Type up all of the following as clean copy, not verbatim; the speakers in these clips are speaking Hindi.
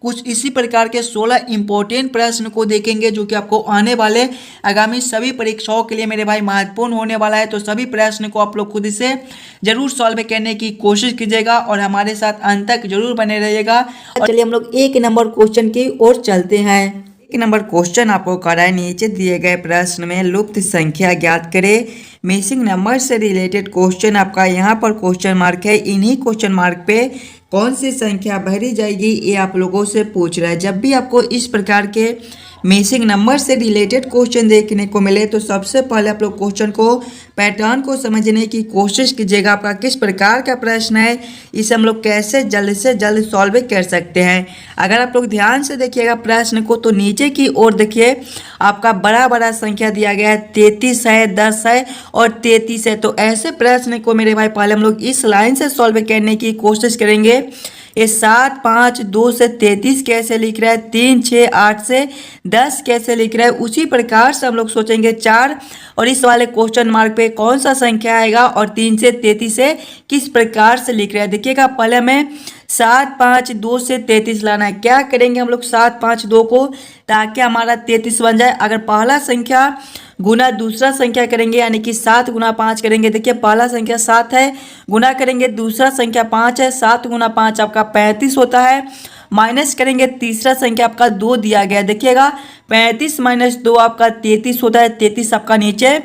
कुछ इसी प्रकार के 16 इंपॉर्टेंट प्रश्न को देखेंगे जो कि आपको आने वाले आगामी सभी परीक्षाओं के लिए मेरे भाई महत्वपूर्ण होने वाला है। तो सभी प्रश्न को आप लोग खुद से जरूर सॉल्व करने की कोशिश कीजिएगा और हमारे साथ अंत तक जरूर बने रहिएगा। चलिए हम लोग 1 नंबर क्वेश्चन की ओर चलते हैं। 1 नंबर क्वेश्चन आपको कराए नीचे दिए गए प्रश्न में लुप्त संख्या ज्ञात करें। मिसिंग नंबर से रिलेटेड क्वेश्चन आपका यहाँ पर क्वेश्चन मार्क है। इन्हीं क्वेश्चन मार्क पे कौन सी संख्या भरी जाएगी ये आप लोगों से पूछ रहा है। जब भी आपको इस प्रकार के मिसिंग नंबर से रिलेटेड क्वेश्चन देखने को मिले तो सबसे पहले आप लोग क्वेश्चन को पैटर्न को समझने की कोशिश कीजिएगा। आपका किस प्रकार का प्रश्न है, इसे हम लोग कैसे जल्द से जल्द सॉल्व कर सकते हैं। अगर आप लोग ध्यान से देखिएगा प्रश्न को तो नीचे की ओर देखिए आपका बड़ा बड़ा संख्या दिया गया है, 33 है, 10 है और 33 है। तो ऐसे प्रश्न को मेरे भाई पहले हम लोग इस लाइन से सॉल्व करने की कोशिश करेंगे। ये 7, 5, 2 से 33 कैसे लिख रहा है, 3, 6, 8 से 10 कैसे लिख रहा है, उसी प्रकार से हम लोग सोचेंगे 4 और इस वाले क्वेश्चन मार्क पे कौन सा संख्या आएगा और 3 से 33 से किस प्रकार से लिख रहा है। देखिएगा पहले हमें 7, 5, 2 से 33 लाना है। क्या करेंगे हम लोग 7, 5, 2 को ताकि हमारा 33 बन जाए। अगर पहला संख्या गुना दूसरा संख्या करेंगे यानी कि 7 गुना 5 करेंगे। देखिए पहला संख्या 7 है, गुना करेंगे दूसरा संख्या 5 है, 7 गुना 5 आपका 35 होता है। माइनस करेंगे तीसरा संख्या आपका 2 दिया गया है। देखिएगा 35 - 2 आपका 33 होता है। 33 आपका नीचे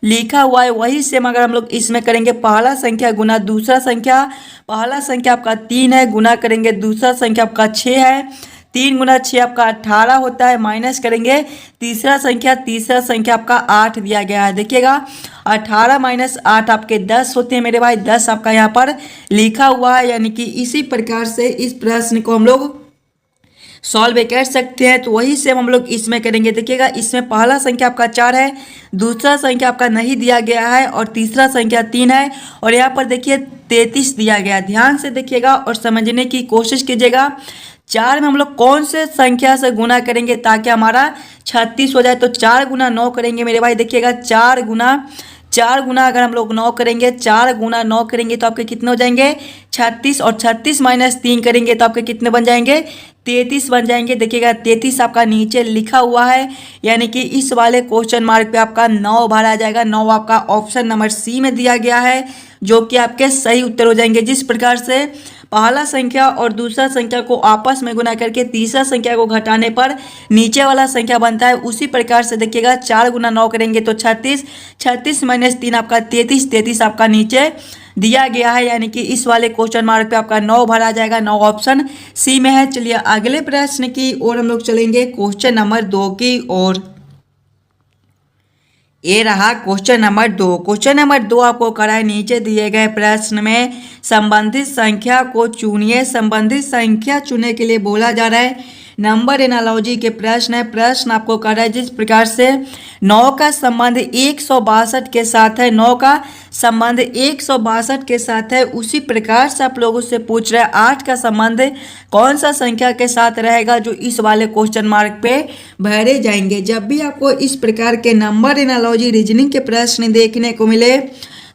लिखा हुआ है। वही सेम अगर हम लोग इसमें करेंगे पहला संख्या गुना दूसरा संख्या, पहला संख्या आपका 3 है, गुना करेंगे दूसरा संख्या आपका 6 है। 3 गुना 6 आपका 18 होता है। माइनस करेंगे तीसरा संख्या आपका 8 दिया गया है। देखिएगा 18 - 8 आपके 10 होते हैं मेरे भाई। 10 आपका यहाँ पर लिखा हुआ है। यानी कि इसी प्रकार से इस प्रश्न को हम लोग सॉल्व कर सकते हैं। तो वही सेम हम लोग इसमें करेंगे। देखिएगा इसमें पहला संख्या आपका 4 है, दूसरा संख्या आपका नहीं दिया गया है और तीसरा संख्या 3 है और यहाँ पर देखिए 33 दिया गया है। ध्यान से देखिएगा और समझने की कोशिश कीजिएगा। 4 में हम लोग कौन से संख्या से गुना करेंगे ताकि हमारा 36 हो जाए। तो 4 गुना 9 करेंगे मेरे भाई। देखिएगा 4 गुना अगर हम लोग 9 करेंगे, 4 गुना 9 करेंगे तो आपके कितने हो जाएंगे 36 और 36 - 3 करेंगे तो आपके कितने बन जाएंगे 33 बन जाएंगे। देखिएगा 33 आपका नीचे लिखा हुआ है। यानी कि इस वाले क्वेश्चन मार्क पे आपका 9 भरा जाएगा। 9 आपका ऑप्शन नंबर सी में दिया गया है जो कि आपके सही उत्तर हो जाएंगे। जिस प्रकार से पहला संख्या और दूसरा संख्या को आपस में गुना करके तीसरा संख्या को घटाने पर नीचे वाला संख्या बनता है, उसी प्रकार से देखिएगा 4 गुना 9 करेंगे तो 36, 36 - 3 आपका 33, 33 आपका नीचे दिया गया है। यानी कि इस वाले क्वेश्चन मार्क पे आपका 9 भरा जाएगा। 9 ऑप्शन सी में है। चलिए अगले प्रश्न की ओर हम लोग चलेंगे, क्वेश्चन नंबर 2 की ओर। ये रहा क्वेश्चन नंबर 2। क्वेश्चन नंबर 2 आपको कराए नीचे दिए गए प्रश्न में संबंधित संख्या को चुनिए। संबंधित संख्या चुनने के लिए बोला जा रहा है। नंबर एनालॉजी के प्रश्न है। प्रश्न आपको कर रहा है जिस प्रकार से 9 का संबंध 162 के साथ है, 9 का संबंध 162 के साथ है, उसी प्रकार से आप लोगों से पूछ रहे हैं 8 का संबंध कौन सा संख्या के साथ रहेगा जो इस वाले क्वेश्चन मार्क पे भरे जाएंगे। जब भी आपको इस प्रकार के नंबर एनालॉजी रीजनिंग के प्रश्न देखने को मिले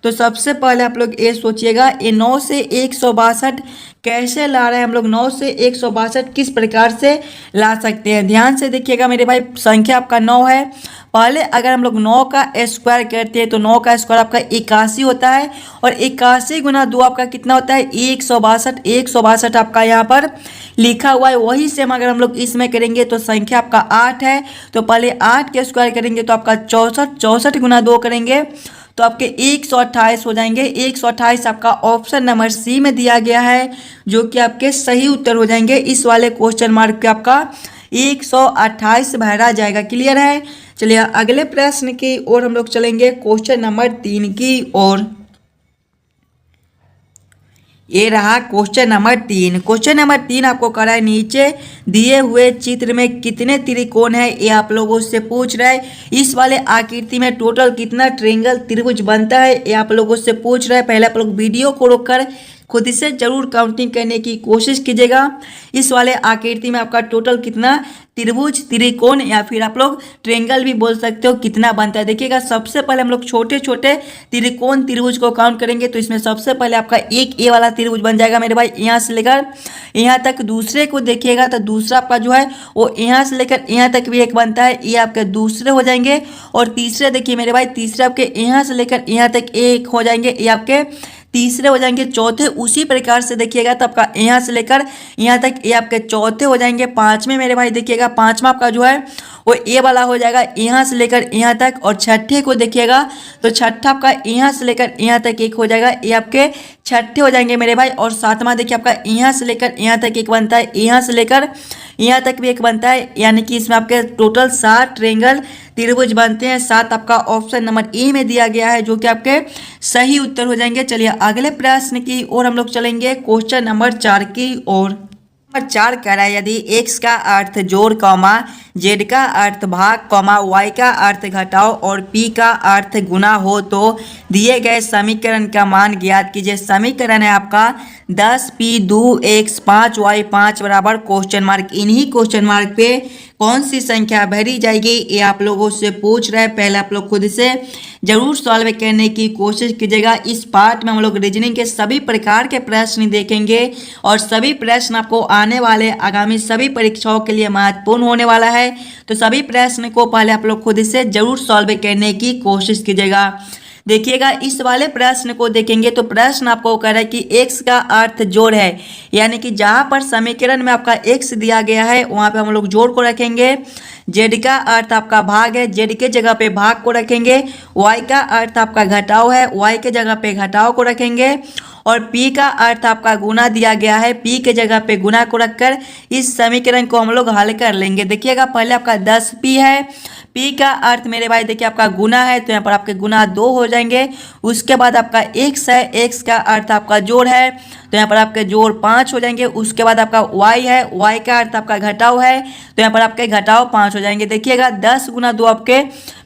तो सबसे पहले आप लोग ये सोचिएगा ये 9 से 162 कैसे ला रहे हैं हम लोग। 9 से 162 किस प्रकार से ला सकते हैं। ध्यान से देखिएगा मेरे भाई, संख्या आपका 9 है। पहले अगर हम लोग 9 का स्क्वायर करते हैं तो 9 का स्क्वायर आपका 81 होता है और 81 गुना 2 आपका कितना होता है 162। 162 आपका यहाँ पर लिखा हुआ है। वही सेम अगर हम लोग इसमें करेंगे तो संख्या आपका 8 है तो पहले 8 के स्क्वायर करेंगे तो आपका 64, 64 गुना 2 करेंगे तो आपके 128 हो जाएंगे। 128 आपका ऑप्शन नंबर सी में दिया गया है जो कि आपके सही उत्तर हो जाएंगे। इस वाले क्वेश्चन मार्क पे आपका 128 भरा जाएगा। क्लियर है। चलिए अगले प्रश्न की ओर हम लोग चलेंगे, क्वेश्चन नंबर 3 की ओर। ये रहा क्वेश्चन नंबर 3। क्वेश्चन नंबर 3 आपको करा है नीचे दिए हुए चित्र में कितने त्रिकोण है ये आप लोगों से पूछ रहा है। इस वाले आकृति में टोटल कितना ट्रायंगल त्रिभुज बनता है ये आप लोगों से पूछ रहा है। पहले आप लोग वीडियो को रोककर खुद से जरूर काउंटिंग करने की कोशिश कीजिएगा। इस वाले आकृति में आपका टोटल कितना त्रिभुज, त्रिकोण या फिर आप लोग ट्रेंगल भी बोल सकते हो कितना बनता है। देखिएगा सबसे पहले हम लोग छोटे छोटे त्रिकोण त्रिभुज को काउंट करेंगे तो इसमें सबसे पहले आपका एक ए वाला त्रिभुज बन जाएगा मेरे भाई, यहाँ से लेकर यहाँ तक। दूसरे को देखिएगा तो दूसरा आपका जो है वो यहाँ से लेकर यहाँ तक भी एक बनता है, ये आपके दूसरे हो जाएंगे। और तीसरे देखिए मेरे भाई, तीसरे आपके यहाँ से लेकर यहाँ तक एक हो जाएंगे, ये आपके तीसरे हो जाएंगे। चौथे उसी प्रकार से देखिएगा तो आपका यहाँ से लेकर यहाँ तक ये आपके चौथे हो जाएंगे। पांचवें मेरे भाई देखिएगा, पांचवा आपका जो है वो ए वाला हो जाएगा यहाँ से लेकर यहाँ तक। और छठे को देखिएगा तो छठा आपका यहाँ से लेकर यहाँ तक एक हो जाएगा, ये आपके छठे हो जाएंगे मेरे भाई। और सातवां देखिए आपका यहाँ से लेकर यहाँ तक एक बनता है, यहाँ से लेकर यहाँ तक भी एक बनता है, यानी कि इसमें आपके टोटल 7 ट्रेंगल त्रिभुज बनते हैं। 7 आपका ऑप्शन नंबर ए में दिया गया है जो कि आपके सही उत्तर हो जाएंगे। चलिए अगले प्रश्न की ओर हम लोग चलेंगे, क्वेश्चन नंबर 4 की ओर। नंबर 4 कह रहा है यदि x का अर्थ जोड़ कॉमा z का अर्थ भाग कॉमा y का अर्थ घटाओ और p का अर्थ गुना हो तो दिए गए समीकरण का मान ज्ञात कीजिए। समीकरण है आपका 10p 2x 5y 5 बराबर क्वेश्चन मार्क। इन्हीं क्वेश्चन मार्क पे कौन सी संख्या भरी जाएगी ये आप लोगों से पूछ रहे हैं। पहले आप लोग खुद से जरूर सॉल्व करने की कोशिश कीजिएगा। इस पार्ट में हम लोग रीजनिंग के सभी प्रकार के प्रश्न देखेंगे और सभी प्रश्न आपको आने वाले आगामी सभी परीक्षाओं के लिए महत्वपूर्ण होने वाला है। तो सभी प्रश्न को पहले आप लोग खुद से जरूर सॉल्व करने की कोशिश कीजिएगा। देखिएगा इस वाले प्रश्न को देखेंगे तो प्रश्न आपको कह रहा है कि x का अर्थ जोड़ है, यानी कि जहां पर समीकरण में आपका x दिया गया है वहां पे हम लोग जोड़ को रखेंगे। z का अर्थ आपका भाग है, z के जगह पे भाग को रखेंगे। y का अर्थ आपका घटाव है, y के जगह पे घटाव को रखेंगे। और p का अर्थ आपका गुना दिया गया है, p के जगह पे गुना को रखकर इस समीकरण को हम लोग हल कर लेंगे। देखिएगा पहले आपका 10p है, p का अर्थ मेरे भाई देखिए आपका गुना है तो यहाँ पर आपके गुना 2 हो जाएंगे। उसके बाद आपका x है, x का अर्थ आपका जोड़ है तो यहाँ पर आपके जोड़ 5 हो जाएंगे। उसके बाद आपका y है, y का अर्थ आपका घटाव है तो यहाँ पर आपके घटाव 5 हो जाएंगे। देखिएगा 10 गुना 2 आपके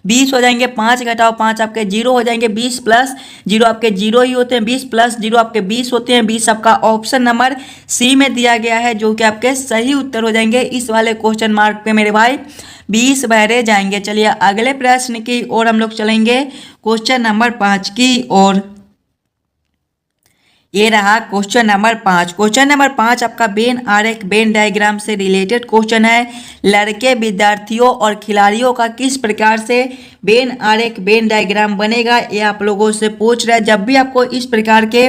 20 हो जाएंगे, 5 घटाव 5 आपके 0 हो जाएंगे। 20 प्लस 0 आपके 0 ही होते हैं, 20 प्लस 0 आपके 20 होते हैं। 20 आपका ऑप्शन नंबर सी में दिया गया है जो कि आपके सही उत्तर हो जाएंगे। इस वाले क्वेश्चन मार्क पे मेरे भाई 20 बहरे जाएंगे। चलिए अगले प्रश्न की ओर हम लोग चलेंगे, क्वेश्चन नंबर 5 की ओर। ये रहा क्वेश्चन नंबर 5। क्वेश्चन नंबर 5 आपका वेन आरेख वेन डायग्राम से रिलेटेड क्वेश्चन है। लड़के विद्यार्थियों और खिलाड़ियों का किस प्रकार से वेन आरेख वेन डायग्राम बनेगा ये आप लोगों से पूछ रहा है। जब भी आपको इस प्रकार के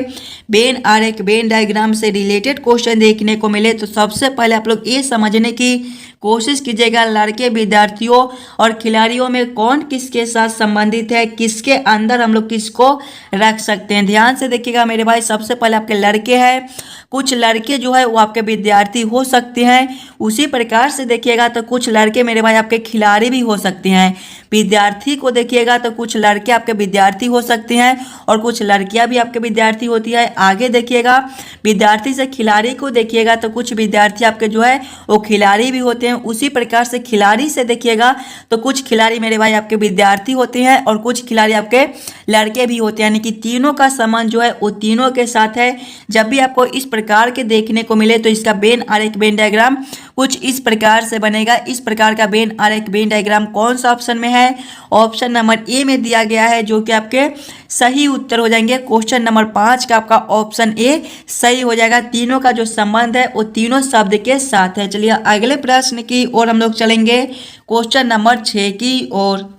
वेन आरेख वेन डायग्राम से रिलेटेड क्वेश्चन देखने को मिले तो सबसे पहले आप लोग ये समझने की कोशिश कीजिएगा लड़के विद्यार्थियों और खिलाड़ियों में कौन किसके साथ संबंधित है, किसके अंदर हम लोग किसको रख सकते हैं। ध्यान से देखिएगा मेरे भाई, सबसे पहले आपके लड़के हैं, कुछ लड़के जो है वो आपके विद्यार्थी हो सकते हैं। उसी प्रकार से देखिएगा तो कुछ लड़के मेरे भाई आपके खिलाड़ी भी हो सकते हैं। विद्यार्थी को देखिएगा तो कुछ लड़के आपके विद्यार्थी हो सकते हैं और कुछ लड़कियां भी आपके विद्यार्थी होती है। आगे देखिएगा विद्यार्थी से खिलाड़ी को देखिएगा तो कुछ विद्यार्थी आपके जो है वो खिलाड़ी भी होते हैं। उसी प्रकार से खिलाड़ी से देखिएगा तो कुछ खिलाड़ी मेरे भाई आपके विद्यार्थी होते हैं और कुछ खिलाड़ी आपके लड़के भी होते हैं, यानी कि तीनों का संबंध जो है वो तीनों के साथ है। जब भी आपको इस प्रकार के देखने को मिले तो इसका वेन आरेख वेन डायग्राम कुछ इस प्रकार से बनेगा। इस प्रकार का वेन आरेख वेन डायग्राम कौन सा ऑप्शन में है? ऑप्शन नंबर ए में दिया गया है जो कि आपके सही उत्तर हो जाएंगे। क्वेश्चन नंबर 5 का आपका ऑप्शन ए सही हो जाएगा। तीनों का जो संबंध है वो तीनों शब्द के साथ है। चलिए अगले प्रश्न की ओर हम लोग चलेंगे, क्वेश्चन नंबर 6 की ओर।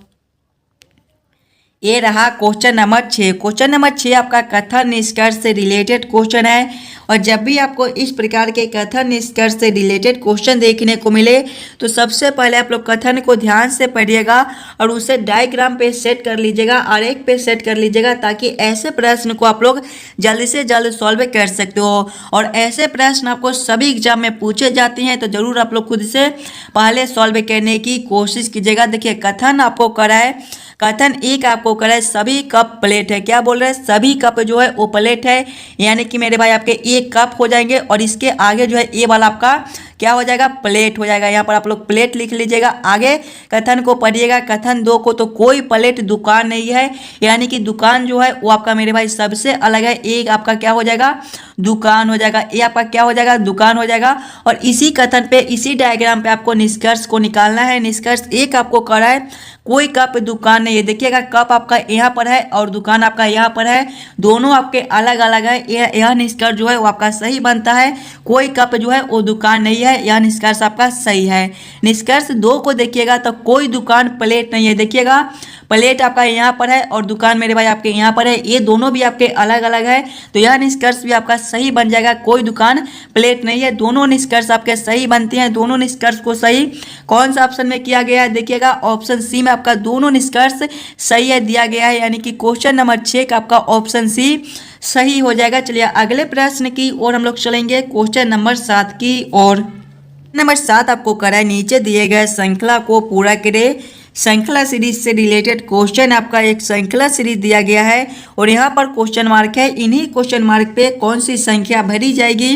ये रहा क्वेश्चन नंबर 6। क्वेश्चन नंबर 6 आपका कथन निष्कर्ष से रिलेटेड क्वेश्चन है। और जब भी आपको इस प्रकार के कथन निष्कर्ष से रिलेटेड क्वेश्चन देखने को मिले तो सबसे पहले आप लोग कथन को ध्यान से पढ़िएगा और उसे डायग्राम पे सेट कर लीजिएगा, आरेख पे सेट कर लीजिएगा, ताकि ऐसे प्रश्न को आप लोग जल्दी से जल्द सॉल्व कर सकते हो। और ऐसे प्रश्न आपको सभी एग्जाम में पूछे जाते हैं तो जरूर आप लोग खुद से पहले सॉल्व करने की कोशिश कीजिएगा। देखिए कथन आपको करा है, कथन एक आपको करा है सभी कप प्लेट है। क्या बोल रहे हैं? सभी कप जो है वो प्लेट है, यानी कि मेरे भाई आपके एक कप हो जाएंगे और इसके आगे जो है ए वाला आपका क्या हो जाएगा, प्लेट हो जाएगा। यहाँ पर आप लोग प्लेट लिख लीजिएगा। आगे कथन को पढ़िएगा, कथन 2 को, तो कोई प्लेट दुकान नहीं है, यानी कि दुकान जो है वो आपका मेरे भाई सबसे अलग है। एक आपका क्या हो जाएगा, दुकान हो जाएगा। ये आपका क्या हो जाएगा, दुकान हो जाएगा। और इसी कथन पे, इसी डायग्राम पे आपको निष्कर्ष को निकालना है। निष्कर्ष एक आपको करा है, कोई कप दुकान नहीं है। देखिएगा, कप आपका यहाँ पर है और दुकान आपका यहाँ पर है, दोनों आपके अलग अलग है। यह निष्कर्ष जो है वो आपका सही बनता है। कोई कप जो है वो दुकान नहीं है, यह निष्कर्ष आपका सही है। निष्कर्ष 2 को देखिएगा, तो कोई दुकान प्लेट नहीं है। देखिएगा, प्लेट आपका यहाँ पर है और दुकान मेरे भाई आपके यहाँ पर है, ये दोनों भी आपके अलग अलग है, तो यह निष्कर्ष भी आपका सही बन जाएगा। कोई दुकान प्लेट नहीं है, दोनों निष्कर्ष आपके सही बनते हैं। दोनों निष्कर्ष को सही कौन सा ऑप्शन में किया गया है, देखिएगा ऑप्शन सी में आपका दोनों निष्कर्ष सही है दिया गया है, यानी कि क्वेश्चन नंबर 6 का आपका ऑप्शन सी सही हो जाएगा। चलिए अगले प्रश्न की ओर हम लोग चलेंगे, क्वेश्चन नंबर 7 की ओर। नंबर 7 आपको करा है, नीचे दिए गए श्रृंखला को पूरा करे। श्रृंखला सीरीज से रिलेटेड क्वेश्चन आपका एक श्रृंखला सीरीज दिया गया है और यहाँ पर क्वेश्चन मार्क है। इन्हीं क्वेश्चन मार्क पे कौन सी संख्या भरी जाएगी,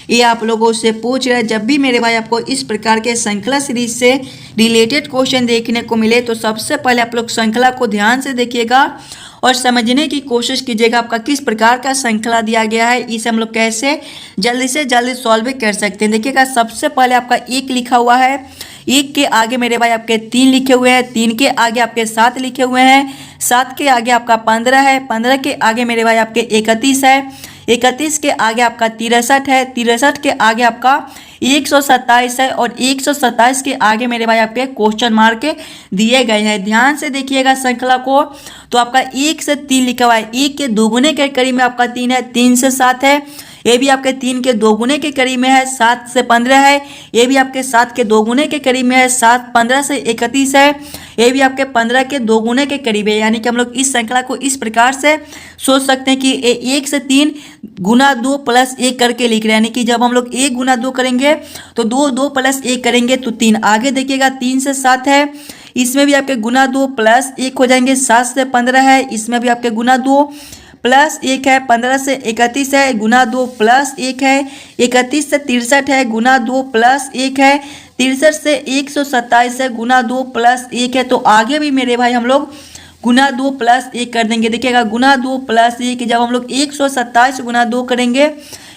ये आप लोगों से पूछ रहे हैं। जब भी मेरे भाई आपको इस प्रकार के श्रृंखला सीरीज से रिलेटेड क्वेश्चन देखने को मिले, तो सबसे पहले आप लोग श्रृंखला को ध्यान से देखिएगा और समझने की कोशिश कीजिएगा आपका किस प्रकार का श्रृंखला दिया गया है, इसे हम लोग कैसे जल्दी से जल्दी सॉल्व कर सकते हैं। देखिएगा, सबसे पहले आपका 1 लिखा हुआ है, 1 के आगे मेरे भाई आपके 3 लिखे हुए हैं, 3 के आगे आपके 7 लिखे हुए हैं, 7 के आगे आपका 15 है, 15 के आगे मेरे भाई आपके 31 है, 31 के आगे आपका 63 है, 63 के आगे आपका 127 है और 127 के आगे मेरे भाई आपके क्वेश्चन मार्क दिए गए हैं। ध्यान से देखिएगा श्रृंखला को, तो आपका 1 से 3 लिखा हुआ है, 1 के दोगुने के करीब में आपका 3 है, 3 से 7 है, ये भी आपके 3 के दोगुने के करीब में है, 7 से 15 है, ये भी आपके 7 के दोगुने के करीब में है, 7 15 से 31 है, ये भी आपके 15 के दोगुने के करीब है। यानी कि हम लोग इस श्रृंखला को इस प्रकार से सोच सकते हैं कि 1 से 3 गुना 2 प्लस 1 करके लिख रहे हैं, यानी कि जब हम लोग 1 गुना 2 करेंगे तो 2 प्लस 1 करेंगे तो 3। आगे देखिएगा 3 से 7 है, इसमें भी आपके गुना 2 प्लस 1 हो जाएंगे। 7 से 15 है, इसमें भी आपके गुना 2 प्लस 1 है। 15 से 31 है, गुना 2 प्लस 1 है। 31 से 63 है, गुना 2 प्लस 1 है। 63 से 127 है, गुना 2 प्लस 1 है। तो आगे भी मेरे भाई हम लोग गुना 2 प्लस 1 कर देंगे। देखिएगा, गुना 2 प्लस 1, जब हम लोग 127 गुना 2 करेंगे,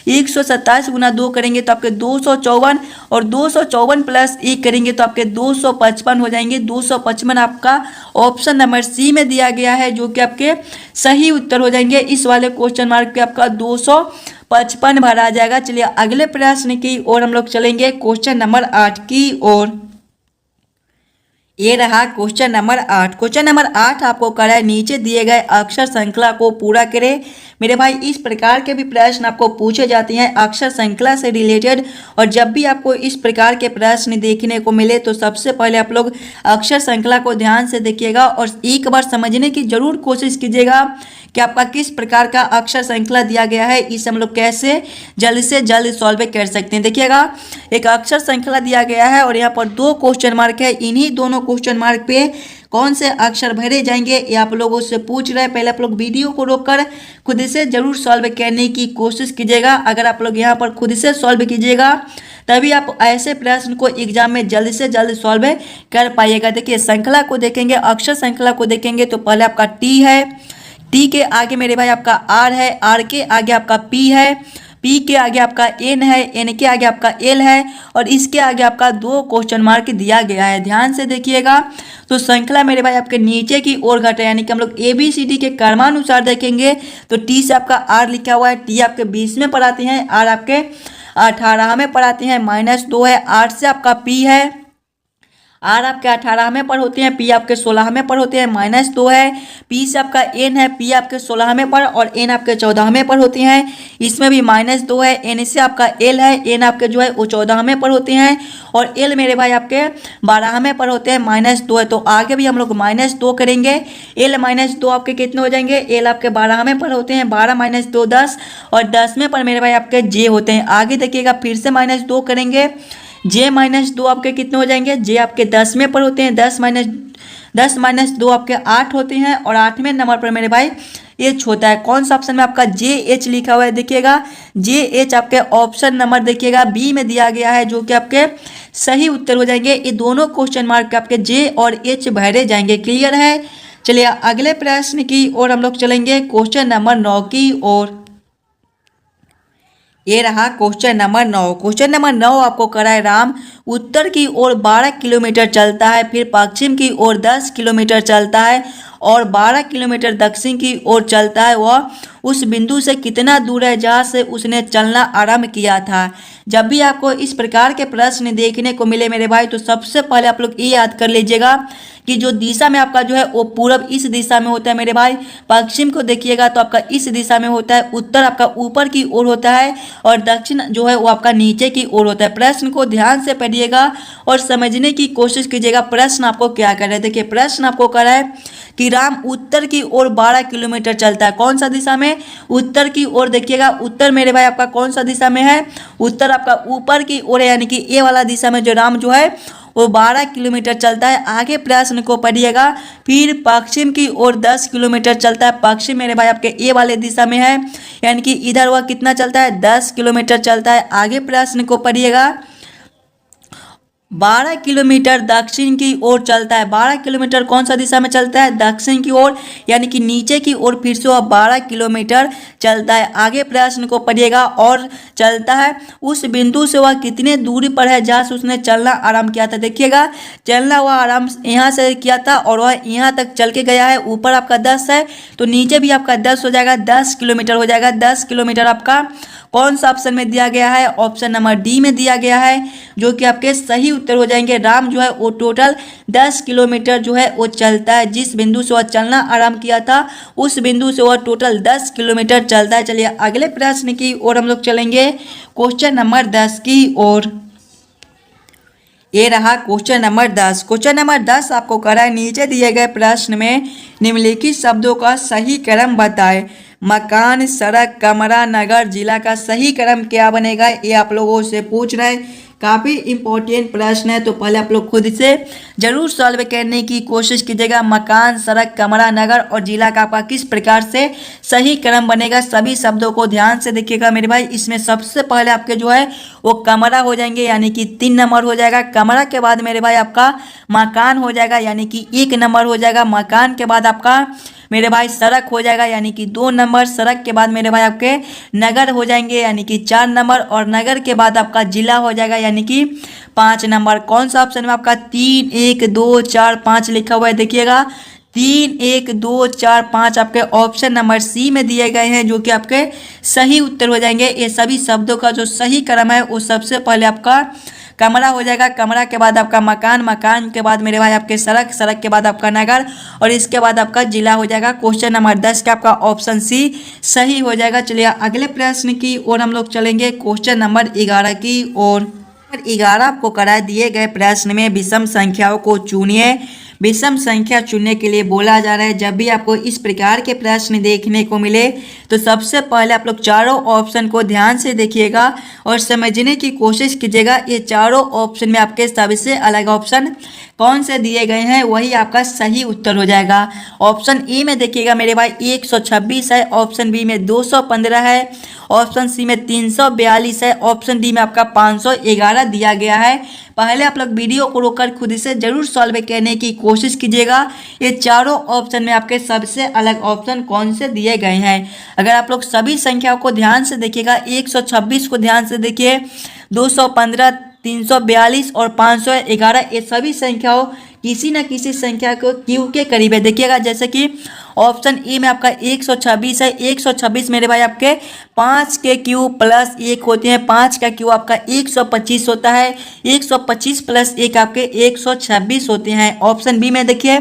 127 गुना 2 करेंगे तो आपके 254 और 254 प्लस 1 करेंगे तो आपके 255 हो जाएंगे। 255 आपका ऑप्शन नंबर सी में दिया गया है, जो कि आपके सही उत्तर हो जाएंगे। इस वाले क्वेश्चन मार्क पे आपका 255 भरा जाएगा। चलिए अगले प्रश्न की ओर हम लोग चलेंगे, क्वेश्चन नंबर 8 की ओर। ये रहा क्वेश्चन नंबर 8। क्वेश्चन नंबर 8 आपको करा है, नीचे दिए गए अक्षर श्रृंखला को पूरा करें। मेरे भाई इस प्रकार के भी प्रश्न आपको पूछे जाते हैं अक्षर श्रृंखला से रिलेटेड, और जब भी आपको इस प्रकार के प्रश्न देखने को मिले तो सबसे पहले आप लोग अक्षर श्रृंखला को ध्यान से देखिएगा और एक बार समझने की जरूर कोशिश कीजिएगा कि आपका किस प्रकार का अक्षर श्रृंखला दिया गया है, इसे हम लोग कैसे जल्द से जल्द सॉल्व कर सकते हैं। देखिएगा, एक अक्षर श्रृंखला दिया गया है और यहाँ पर 2 क्वेश्चन मार्क है। इन्हीं दोनों क्वेश्चन मार्क पे कौन से अक्षर भरे जाएंगे ये आप लोगों से पूछ रहे हैं। पहले आप लोग वीडियो को रोककर खुद से जरूर सॉल्व करने की कोशिश कीजिएगा। अगर आप लोग यहाँ पर खुद से सॉल्व कीजिएगा तभी आप ऐसे प्रश्न को एग्जाम में जल्द से जल्द सॉल्व कर पाइएगा। देखिए, श्रृंखला को देखेंगे, अक्षर श्रृंखला को देखेंगे तो पहले आपका टी है, टी के आगे मेरे भाई आपका आर है, आर के आगे आपका पी है, पी के आगे आपका एन है, एन के आगे आपका एल है और इसके आगे आपका 2 क्वेश्चन मार्क दिया गया है। ध्यान से देखिएगा, तो श्रृंखला मेरे भाई आपके नीचे की ओर घटे, यानी कि हम लोग ABCD के क्रमानुसार देखेंगे तो टी से आपका आर लिखा हुआ है, टी आपके 20 में पढ़ाते हैं, आर आपके 18 में पढ़ाते हैं, -2 है। 8 से आपका पी है, आर आपके 18 में पर होते हैं, पी आपके 16 में पर होते हैं, -2 है। पी से आपका एन है, पी आपके 16 में पर और एन आपके 14 में पर होते हैं, इसमें भी -2 है। एन से आपका एल है, एन आपके जो है वो 14 में पर होते हैं और एल मेरे भाई आपके 12 में पर होते हैं, -2 है। तो आगे भी हम लोग -2 करेंगे। एल -2 आपके कितने हो जाएंगे, एल आपके 12 में पर होते हैं, 12 - 2 10 और 10 में पर मेरे भाई आपके जे होते हैं। आगे देखिएगा, फिर से -2 करेंगे, जे -2 आपके कितने हो जाएंगे, जे आपके 10 में पर होते हैं, 10 10 माइनस 2 आपके 8 होते हैं और 8वें नंबर पर मेरे भाई एच होता है। कौन सा ऑप्शन में आपका जे एच लिखा हुआ है देखिएगा, जे एच आपके ऑप्शन नंबर देखिएगा बी में दिया गया है, जो कि आपके सही उत्तर हो जाएंगे। ये दोनों क्वेश्चन मार्क आपके जे और एच भरे जाएंगे। क्लियर है? चलिए अगले प्रश्न की ओर हम लोग चलेंगे, क्वेश्चन नंबर 9 की ओर। ये रहा क्वेश्चन नंबर 9। क्वेश्चन नंबर 9 आपको कराए राम उत्तर की ओर 12 किलोमीटर चलता है, फिर पश्चिम की ओर 10 किलोमीटर चलता है और 12 किलोमीटर दक्षिण की ओर चलता है। वह उस बिंदु से कितना दूर है जहाँ से उसने चलना आरंभ किया था। जब भी आपको इस प्रकार के प्रश्न देखने को मिले मेरे भाई, तो सबसे पहले आप लोग ये याद कर लीजिएगा कि जो दिशा में आपका जो है वो पूरब इस दिशा में होता है मेरे भाई, पश्चिम को देखिएगा तो आपका इस दिशा में होता है, उत्तर आपका ऊपर की ओर होता है और दक्षिण जो है वो आपका नीचे की ओर होता है। प्रश्न को ध्यान से पढ़िएगा और समझने की कोशिश कीजिएगा प्रश्न आपको क्या कर रहा है। देखिए प्रश्न आपको कर रहा है कि राम उत्तर की ओर 12 किलोमीटर चलता है। कौन सा दिशा में? उत्तर की ओर। देखिएगा उत्तर मेरे भाई आपका कौन सा दिशा में है? उत्तर आपका ऊपर की ओर है, यानी कि ए वाला दिशा में जो राम जो है वो 12 किलोमीटर चलता है। आगे प्रश्न को पढ़िएगा, फिर पश्चिम की ओर 10 किलोमीटर चलता है। पश्चिम मेरे भाई आपके ए वाले दिशा में है, यानी कि इधर वह कितना चलता है? 10 किलोमीटर चलता है। आगे प्रश्न को पढ़िएगा, 12 किलोमीटर दक्षिण की ओर चलता है। 12 किलोमीटर कौन सा दिशा में चलता है? दक्षिण की ओर, यानी कि नीचे की ओर फिर से वह 12 किलोमीटर चलता है। आगे प्रश्न को पढ़िएगा, और चलता है उस बिंदु से वह कितने दूरी पर है जहाँ से उसने चलना आरंभ किया था। देखिएगा चलना वह आरंभ यहाँ से किया था और वह यहाँ तक चल के गया है। ऊपर आपका 10 है तो नीचे भी आपका 10 हो जाएगा, 10 किलोमीटर हो जाएगा। 10 किलोमीटर आपका कौन सा ऑप्शन में दिया गया है? ऑप्शन नंबर डी में दिया गया है, जो कि आपके सही उत्तर हो जाएंगे। राम जो है वो टोटल 10 किलोमीटर जो है वो चलता है। जिस बिंदु से वह चलना आरंभ किया था उस बिंदु से वह टोटल 10 किलोमीटर चलता है। चलिए अगले प्रश्न की ओर हम लोग चलेंगे, क्वेश्चन नंबर 10 की ओर। ये रहा क्वेश्चन नंबर 10। क्वेश्चन नंबर 10 आपको करा है, नीचे दिए गए प्रश्न में निम्नलिखित शब्दों का सही क्रम बताएं। मकान, सड़क, कमरा, नगर, जिला का सही क्रम क्या बनेगा, ये आप लोगों से पूछ रहे हैं। काफ़ी इंपॉर्टेंट प्रश्न है, तो पहले आप लोग खुद से जरूर सॉल्व करने की कोशिश कीजिएगा। मकान, सड़क, कमरा, नगर और जिला का आपका किस प्रकार से सही क्रम बनेगा, सभी शब्दों को ध्यान से देखिएगा मेरे भाई। इसमें सबसे पहले आपके जो है वो कमरा हो जाएंगे, यानी कि 3 नंबर हो जाएगा। कमरा के बाद मेरे भाई आपका मकान हो जाएगा, यानी कि 1 नंबर हो जाएगा। मकान के बाद आपका मेरे भाई सड़क हो जाएगा, यानी कि 2 नंबर। सड़क के बाद मेरे भाई आपके नगर हो जाएंगे, यानी कि 4 नंबर। और नगर के बाद आपका जिला हो जाएगा, यानी कि 5 नंबर। कौन सा ऑप्शन में आपका 3, 1, 2, 4, 5 लिखा हुआ है? देखिएगा 3, 1, 2, 4, 5 आपके ऑप्शन नंबर सी में दिए गए हैं, जो कि आपके सही उत्तर हो जाएंगे। ये सभी शब्दों का जो सही क्रम है वो सबसे पहले आपका कमरा हो जाएगा। कमरा के बाद आपका मकान, मकान के बाद मेरे भाई आपके सड़क, सड़क के बाद आपका नगर और इसके बाद आपका जिला हो जाएगा। क्वेश्चन नंबर 10 का आपका ऑप्शन सी सही हो जाएगा। चलिए अगले प्रश्न की ओर हम लोग चलेंगे, क्वेश्चन नंबर 11 की ओर। 11 आपको करा दिए गए प्रश्न में विषम संख्याओं को चुनिए। विषम संख्या चुनने के लिए बोला जा रहा है। जब भी आपको इस प्रकार के प्रश्न देखने को मिले तो सबसे पहले आप लोग चारों ऑप्शन को ध्यान से देखिएगा और समझने की कोशिश कीजिएगा। ये चारों ऑप्शन में आपके सबसे अलग ऑप्शन कौन से दिए गए हैं वही आपका सही उत्तर हो जाएगा। ऑप्शन ए में देखिएगा मेरे भाई 126 है, ऑप्शन बी में 215 है, ऑप्शन सी में 342 है, ऑप्शन डी में आपका 511 दिया गया है। पहले आप लोग वीडियो को रोककर खुद से जरूर सॉल्व करने की कोशिश कीजिएगा। ये चारों ऑप्शन में आपके सबसे अलग ऑप्शन कौन से दिए गए हैं। अगर आप लोग सभी संख्याओं को ध्यान से देखिएगा, 126 को ध्यान से देखिए, 215, 342 और 511, ये सभी संख्याओं किसी न किसी संख्या को क्यू के करीब है। देखिएगा जैसे कि ऑप्शन ए में आपका 126 है, 126 मेरे भाई आपके 5 के क्यू प्लस 1 होते हैं, 5 का क्यू आपका 125 होता है, 125 प्लस 1 आपके 126 होते हैं। ऑप्शन बी में देखिए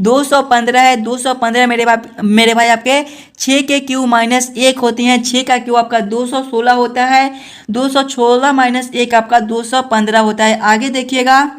215 है, 215 मेरे भाई आपके 6 के क्यू माइनस 1 होती हैं, 6 का क्यू आपका 216 होता है, 216 माइनस 1 आपका 215 होता है। आगे देखिएगा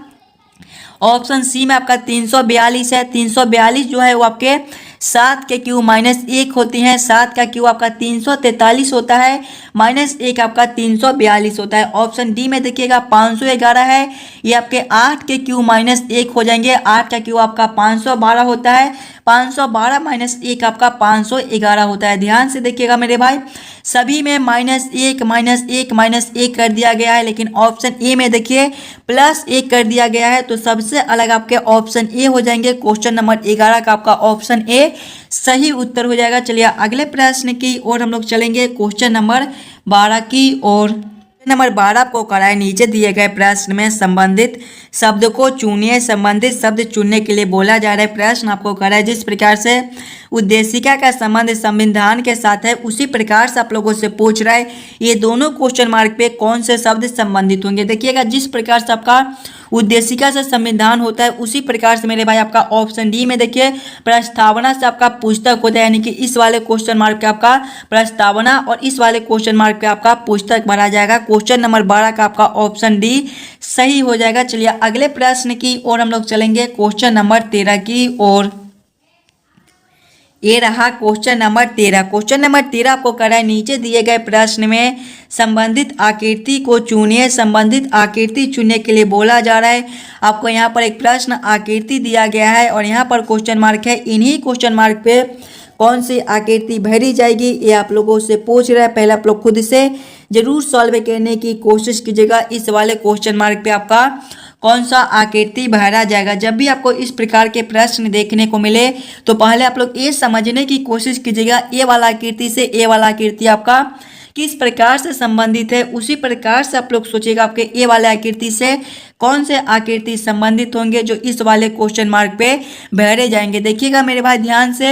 ऑप्शन सी में आपका 342 है, 342 जो है वो आपके 7 के क्यूब -1 होती हैं। 7 का क्यूब आपका 343 होता है, -1 आपका 342 होता है। ऑप्शन डी में देखिएगा 511 है, ये आपके 8 के क्यूब -1 हो जाएंगे। 8 का क्यूब आपका 512 होता है, 512 -1 आपका 511 होता है। ध्यान से देखिएगा मेरे भाई, सभी में -1 -1 -1 कर दिया गया है, लेकिन ऑप्शन ए में देखिए +1 कर दिया गया है। तो सबसे अलग आपके ऑप्शन ए हो जाएंगे। क्वेश्चन नंबर 11 का आपका ऑप्शन ए सही उत्तर हो जाएगा। चलिए अगले प्रश्न की ओर हम लोग चलेंगे, क्वेश्चन नंबर 12 की ओर। नंबर 12 को कराए नीचे दिए गए प्रश्न में संबंधित शब्द को चुनिए। संबंधित शब्द चुनने के लिए बोला जा रहा है। प्रश्न आपको कराए जिस प्रकार से उद्देशिका का संबंध संविधान के साथ है, उसी प्रकार से आप लोगों से पूछ रहा है ये दोनों क्वेश्चन मार्क पे कौन से शब्द संबंधित होंगे। देखिएगा जिस प्रकार से आपका उद्देशिका से संविधान होता है, उसी प्रकार से मेरे भाई आपका ऑप्शन डी में देखिए प्रस्तावना से आपका पुस्तक होता है, यानी कि इस वाले क्वेश्चन मार्क पे आपका प्रस्तावना और इस वाले क्वेश्चन मार्क पे आपका पुस्तक भरा जाएगा। क्वेश्चन नंबर 12 का आपका ऑप्शन डी सही हो जाएगा। चलिए अगले प्रश्न की ओर हम लोग चलेंगे, क्वेश्चन नंबर 13 की ओर। ये रहा क्वेश्चन नंबर 13। क्वेश्चन नंबर 13 आपको करा है नीचे दिए गए प्रश्न में संबंधित आकृति को चुनिए। संबंधित आकृति चुनने के लिए बोला जा रहा है। आपको यहाँ पर एक प्रश्न आकृति दिया गया है और यहाँ पर क्वेश्चन मार्क है। इन्हीं क्वेश्चन मार्क पे कौन सी आकृति भरी जाएगी ये आप लोगों से पूछ रहा है। पहले आप लोग खुद से जरूर सॉल्व करने की कोशिश कीजिएगा। इस वाले क्वेश्चन मार्क पे आपका कौन सा आकृति भरा जाएगा। जब भी आपको इस प्रकार के प्रश्न देखने को मिले तो पहले आप लोग ये समझने की कोशिश कीजिएगा ए वाला आकृति से ए वाला आकृति आपका किस प्रकार से संबंधित है। उसी प्रकार से आप लोग सोचिएगा आपके ए वाले आकृति से कौन से आकृति संबंधित होंगे जो इस वाले क्वेश्चन मार्क पे भरे जाएंगे। देखिएगा मेरे भाई ध्यान से,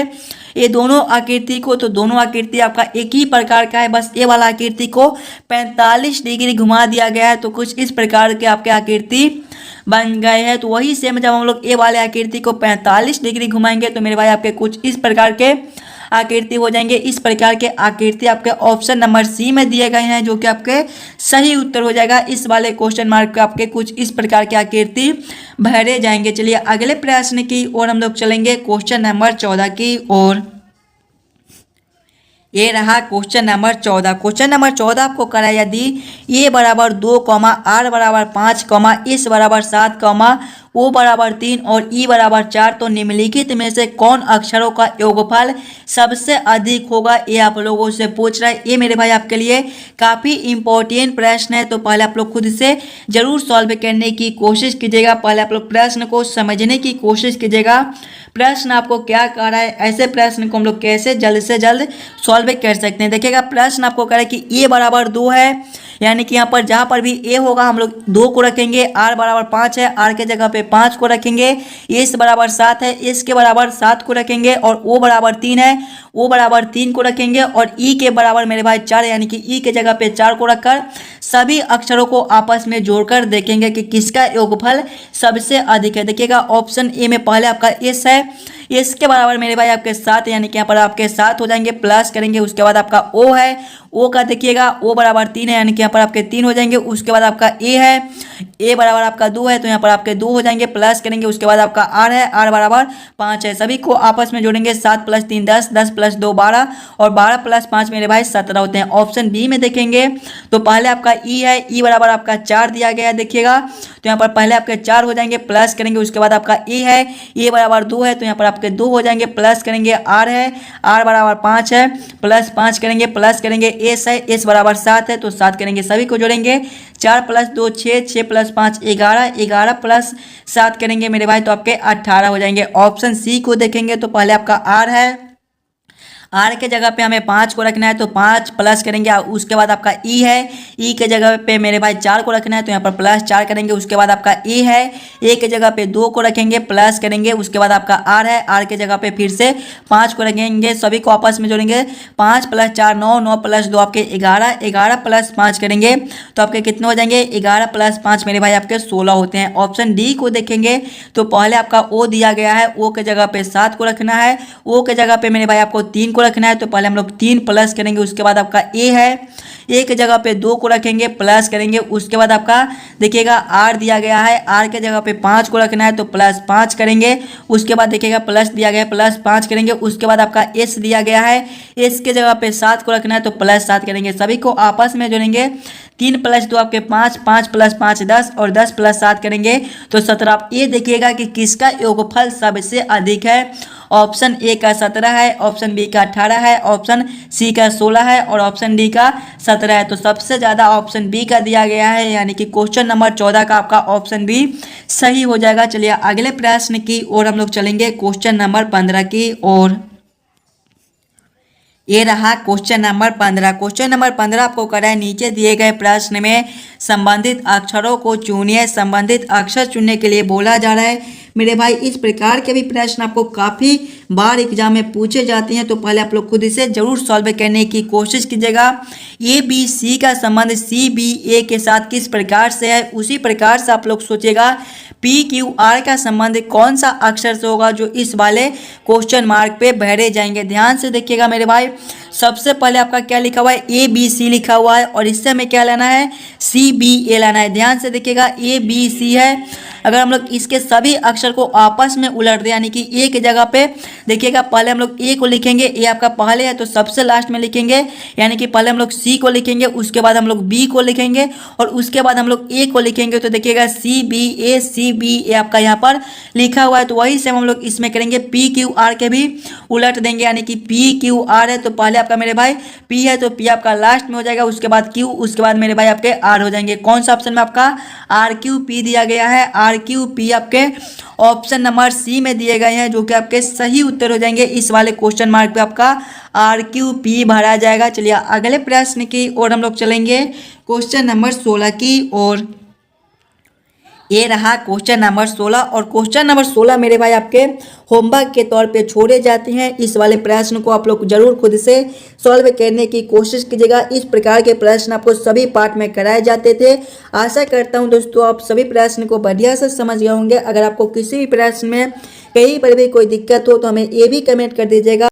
ये दोनों आकृति को, तो दोनों आकृति आपका एक ही प्रकार का है, बस ए वाला आकृति को 45 डिग्री घुमा दिया गया है। तो कुछ इस प्रकार के आपके आकृति बन गए हैं। तो वही सेम जब हम लोग ए वाले आकृति को 45 डिग्री घुमाएंगे तो मेरे भाई आपके कुछ इस प्रकार के आकृति हो जाएंगे। इस प्रकार के आकृति आपके ऑप्शन नंबर सी में दिए गए हैं, जो कि आपके सही उत्तर हो जाएगा। इस वाले क्वेश्चन मार्क पे आपके कुछ इस प्रकार के आकृति भरे जाएंगे। चलिए अगले प्रश्न की ओर हम लोग चलेंगे, क्वेश्चन नंबर 14 की ओर। ये रहा क्वेश्चन नंबर 14। क्वेश्चन नंबर 14 आपको करा यदि ए बराबर 2, आर बराबर 5, एस बराबर 7, ओ बराबर 3 और ई बराबर 4 तो निम्नलिखित में से कौन अक्षरों का योगफल सबसे अधिक होगा, ये आप लोगों से पूछ रहा है। ये मेरे भाई आपके लिए काफ़ी इंपॉर्टेंट प्रश्न है। तो पहले आप लोग खुद से जरूर सॉल्व करने की कोशिश कीजिएगा। पहले आप लोग प्रश्न को समझने की कोशिश कीजिएगा। प्रश्न आपको क्या कह रहा है, ऐसे प्रश्न को हम लोग कैसे जल्द से जल्द सॉल्व कर सकते हैं। देखिएगा प्रश्न आपको कह रहा है कि ए बराबर 2 है, यानी कि यहाँ पर जहाँ पर भी ए होगा हम लोग 2 को रखेंगे। आर बराबर 5 है, आर के जगह पे 5 को रखेंगे। एस बराबर 7 है, एस के बराबर 7 को रखेंगे। और ओ बराबर 3 है, ओ बराबर 3 को रखेंगे। और ई के बराबर मेरे भाई 4 है, यानी कि ई के जगह पे 4 को रखकर सभी अक्षरों को आपस में जोड़कर देखेंगे कि किसका योगफल सबसे अधिक है। देखिएगा ऑप्शन ए में पहले आपका एस है, एस के बराबर मेरे भाई आपके 7, यानी कि यहाँ पर आपके 7 हो जाएंगे, प्लस करेंगे। उसके बाद आपका ओ है, ओ का देखिएगा ओ बराबर 3 है, यानी कि यहाँ पर आपके 3 हो जाएंगे। उसके बाद आपका ए है, ए बराबर आपका 2 है, तो यहाँ पर आपके 2 हो जाएंगे, प्लस करेंगे। उसके बाद आपका आर है, आर बराबर 5 है। सभी को आपस में जोड़ेंगे, 7 + 3 10, 10 + 2 12 और 12 + 5 मेरे भाई 17 होते हैं। ऑप्शन बी में देखेंगे तो पहले आपका ई है, ई बराबर आपका 4 दिया गया है। देखिएगा तो यहाँ पर पहले आपके 4 हो जाएंगे, प्लस करेंगे। उसके बाद आपका ए है, ए बराबर 2 है, तो यहाँ पर आपके 2 हो जाएंगे, प्लस करेंगे। आर है, आर बराबर 5 है, प्लस 5 करेंगे, प्लस करेंगे। एस है, एस बराबर 7 है, तो 7 करेंगे। सभी को जोड़ेंगे, 4 + 2 6, 6 + 5 11, 11 + 7 करेंगे मेरे भाई तो आपके 18 हो जाएंगे। ऑप्शन सी को देखेंगे तो पहले आपका आर है, आर के जगह पे हमें 5 को रखना है, तो 5 प्लस करेंगे। उसके बाद आपका ई है, ई के जगह पे मेरे भाई 4 को रखना है, तो यहाँ पर प्लस 4 करेंगे। उसके बाद आपका ए है, ए के जगह पे 2 को रखेंगे, प्लस करेंगे। उसके बाद आपका आर है, आर के जगह पे फिर से 5 को रखेंगे। सभी को आपस में जोड़ेंगे, 5 + 4 9, 9 + 2 आपके 11, 11 + 5 करेंगे तो आपके कितने हो जाएंगे, 11 + 5 मेरे भाई आपके 16 होते हैं। ऑप्शन डी को देखेंगे तो पहले आपका ओ दिया गया है, ओ के जगह पे 7 को रखना है, ओ के जगह पे मेरे भाई आपको 3 को को रखना है तो पहले हम लोग 3 प्लस करेंगे, उसके बाद आपका ए है, ए की जगह पे 2 को रखेंगे, प्लस करेंगे, उसके बाद आपका देखिएगा आर दिया गया है, आर के जगह पे 5 को रखना है तो प्लस 5 करेंगे, उसके बाद देखिएगा प्लस दिया गया है, प्लस 5 करेंगे, उसके बाद आपका एस दिया गया है, एस के जगह पे 7 को रखना है तो प्लस 7 करेंगे, सभी को आपस में जोड़ेंगे, 3 + 2 आपके 5, 5 + 5 10 और 10 + 7 करेंगे तो 17। आप ये देखिएगा कि किसका योगफल सबसे अधिक है। ऑप्शन ए का 17 है, ऑप्शन बी का 18 है, ऑप्शन सी का 16 है और ऑप्शन डी का 17 है। तो सबसे ज़्यादा ऑप्शन बी का दिया गया है, यानी कि क्वेश्चन नंबर 14 का आपका ऑप्शन बी सही हो जाएगा। चलिए अगले प्रश्न की ओर हम लोग चलेंगे, क्वेश्चन नंबर 15 की ओर। ये रहा क्वेश्चन नंबर 15। क्वेश्चन नंबर 15 आपको करा है, नीचे दिए गए प्रश्न में संबंधित अक्षरों को चुनिए। संबंधित अक्षर चुनने के लिए बोला जा रहा है मेरे भाई। इस प्रकार के भी प्रश्न आपको काफ़ी बार एग्जाम में पूछे जाते हैं, तो पहले आप लोग खुद इसे जरूर सॉल्व करने की कोशिश कीजिएगा। ए बी सी का संबंध सी बी ए के साथ किस प्रकार से है, उसी प्रकार से आप लोग सोचिएगा पी क्यू आर का संबंध कौन सा अक्षर से होगा, जो इस वाले क्वेश्चन मार्क पे भरे जाएंगे। ध्यान से देखिएगा मेरे भाई, सबसे पहले आपका क्या लिखा हुआ है, ए बी सी लिखा हुआ है और इससे हमें क्या लाना है, सी बी ए लाना है। ध्यान से देखिएगा ए बी सी है, अगर हम लोग इसके सभी अक्षर को आपस में उलट दें, यानी कि ए की जगह पे देखिएगा पहले हम लोग ए को लिखेंगे, ए आपका पहले है तो सबसे लास्ट में लिखेंगे, यानी कि पहले हम लोग सी को लिखेंगे, उसके बाद हम लोग बी को लिखेंगे और उसके बाद हम लोग ए को लिखेंगे। तो देखिएगा सी बी ए आपका यहाँ पर लिखा हुआ है, तो वही सेम हम लोग इसमें करेंगे, पी क्यू आर के भी उलट देंगे, यानी कि पी क्यू आर है तो पहले आपका मेरे भाई पी है तो पी आपका लास्ट में हो जाएगा, उसके बाद क्यू, उसके बाद मेरे भाई आपके आर हो जाएंगे। कौन सा ऑप्शन में आपका आर क्यू पी दिया गया है, आर क्यू पी आपके ऑप्शन नंबर सी में दिए गए हैं, जो कि आपके सही उत्तर हो जाएंगे। इस वाले क्वेश्चन मार्क पे आपका आर क्यू पी भरा जाएगा। चलिए अगले प्रश्न की ओर हम लोग चलेंगे, क्वेश्चन नंबर 16 की ओर। ये रहा क्वेश्चन नंबर 16 और क्वेश्चन नंबर 16 मेरे भाई आपके होमवर्क के तौर पे छोड़े जाते हैं। इस वाले प्रश्न को आप लोग जरूर खुद से सॉल्व करने की कोशिश कीजिएगा। इस प्रकार के प्रश्न आपको सभी पार्ट में कराए जाते थे। आशा करता हूं दोस्तों आप सभी प्रश्न को बढ़िया से समझ गए होंगे। अगर आपको किसी भी प्रश्न में कहीं पर भी कोई दिक्कत हो तो हमें ये भी कमेंट कर दीजिएगा।